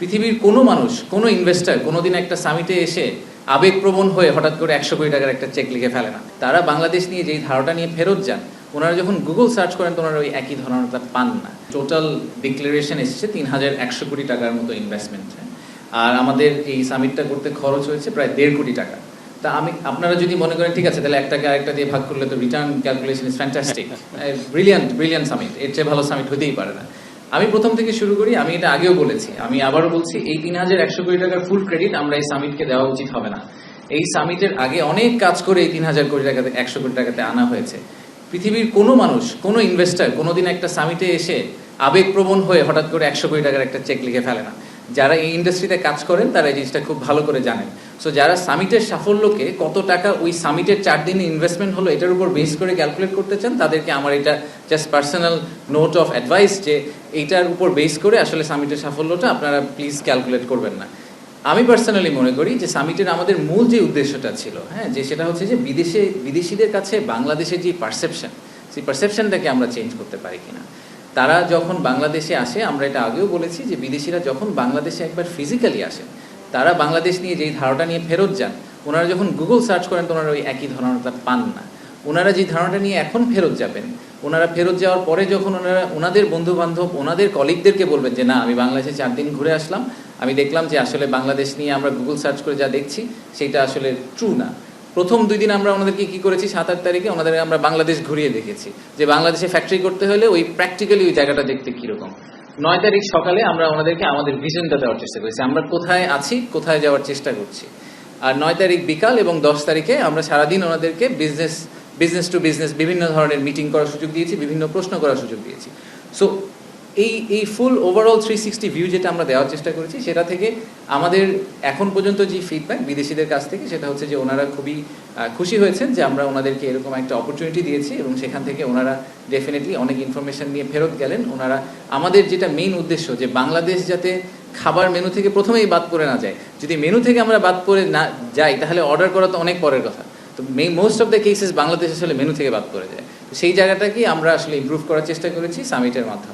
পৃথিবীর কোনো মানুষ, কোনো ইনভেস্টার কোনোদিন একটা সামিটে এসে আবেগপ্রবণ হয়ে হঠাৎ করে 100 কোটি টাকার একটা চেক লিখে ফেলে না। তারা বাংলাদেশ নিয়ে যেই ধারণা নিয়ে ফেরত যান, ওনারা যখন গুগল সার্চ করেন তো ওনারা ওই একই ধারণাটা পান না। টোটাল ডিক্লারেশন এসেছে 3100 কোটি টাকার মতো ইনভেস্টমেন্ট, আর আমাদের এই সামিটটা করতে খরচ হয়েছে প্রায় 1.5 কোটি টাকা। তা আপনারা যদি মনে করেন ঠিক আছে তাহলে একটাকে আরেকটা দিয়ে ভাগ করলে তো return calculation is fantastic, brilliant summit, এর চেয়ে ভালো সামিট হতেই পারে না। আমি প্রথম থেকে শুরু করি, আমি এটা আগেও বলেছি, আমি আবারও বলছি, এই 3100 কোটি টাকার ফুল ক্রেডিট আমরা এই সামিটকে দেওয়া উচিত হবে না। এই সামিটের আগে অনেক কাজ করে এই 3000 কোটি টাকাতে 100 কোটি টাকাতে আনা হয়েছে। পৃথিবীর কোনো মানুষ, কোনো ইনভেস্টার কোনোদিন একটা সামিটে এসে আবেগপ্রবণ হয়ে হঠাৎ করে 100 কোটি টাকার একটা চেক লিখে ফেলে না। যারা এই ইন্ডাস্ট্রিতে কাজ করেন তারা এই জিনিসটা খুব ভালো করে জানেন। সো যারা সামিটের সাফল্যকে কত টাকা ওই সামিটের 4 দিনে ইনভেস্টমেন্ট হলো এটার উপর বেস করে ক্যালকুলেট করতে চান, তাদেরকে আমার এটা just personal note of advice যে এইটার উপর বেস করে আসলে সামিটের সাফল্যটা আপনারা প্লিজ ক্যালকুলেট করবেন না। আমি পার্সোনালি মনে করি যে সামিটের আমাদের মূল যে উদ্দেশ্যটা ছিল, যে সেটা হচ্ছে যে বিদেশিদের কাছে বাংলাদেশের যে পারসেপশন, সেই পারসেপশনটাকে আমরা চেঞ্জ করতে পারি কিনা। তারা যখন বাংলাদেশে আসে, আমরা এটা আগেও বলেছি যে বিদেশিরা যখন বাংলাদেশে একবার ফিজিক্যালি আসেন, তারা বাংলাদেশ নিয়ে যেই ধারণাটা নিয়ে ফেরত যান, ওনারা যখন গুগল সার্চ করেন তো ওনারা ওই একই ধারণাটা পান না। ওনারা যে ধারণাটা নিয়ে এখন ফেরত যাবেন, ওনারা ফেরত যাওয়ার পরে যখন ওনারা ওনাদের বন্ধুবান্ধব, ওনাদের কলিগদেরকে বলবেন যে না আমি বাংলাদেশে 4 দিন ঘুরে আসলাম, আমি দেখলাম যে আসলে বাংলাদেশ নিয়ে আমরা গুগল সার্চ করে যা দেখছি সেটা আসলে ট্রু না। প্রথম 2 দিন আমরা ওনাদেরকে কি করেছি, 7-8 তারিখে ওনাদের আমরা বাংলাদেশ ঘুরিয়ে দেখেছি যে বাংলাদেশে ফ্যাক্টরি করতে হলে ওই প্র্যাকটিক্যালি ওই জায়গাটা দেখতে কীরকম। 9 তারিখ সকালে আমরা ওনাদেরকে আমাদের ভিশনটা দেওয়ার চেষ্টা করেছি, আমরা কোথায় আছি, কোথায় যাওয়ার চেষ্টা করছি। আর 9 তারিখ বিকাল এবং 10 তারিখে আমরা সারাদিন ওনাদেরকে বিজনেস টু বিজনেস বিভিন্ন ধরনের মিটিং করার সুযোগ দিয়েছি, বিভিন্ন প্রশ্ন করার সুযোগ দিয়েছি। সো এই ফুল ওভারঅল 360 ভিউ যেটা আমরা দেওয়ার চেষ্টা করেছি, সেটা থেকে আমাদের এখন পর্যন্ত যে ফিডব্যাক বিদেশিদের কাছ থেকে সেটা হচ্ছে যে ওনারা খুবই খুশি হয়েছেন যে আমরা ওনাদেরকে এরকম একটা অপরচুনিটি দিয়েছি এবং সেখান থেকে ওনারা ডেফিনেটলি অনেক ইনফরমেশন নিয়ে ফেরত গেলেন। ওনারা আমাদের যেটা মেইন উদ্দেশ্য যে বাংলাদেশ যাতে খাবার মেনু থেকে প্রথমেই বাদ পড়ে না যায়, যদি মেনু থেকে আমরা বাদ পড়ে না যাই তাহলে অর্ডার করা তো অনেক পরের কথা। তো most of the cases Bangladesh আসলে মেনু থেকে বাদ পড়ে যায়, তো সেই জায়গাটাকে আমরা আসলে ইমপ্রুভ করার চেষ্টা করেছি সামিটের মাধ্যমে।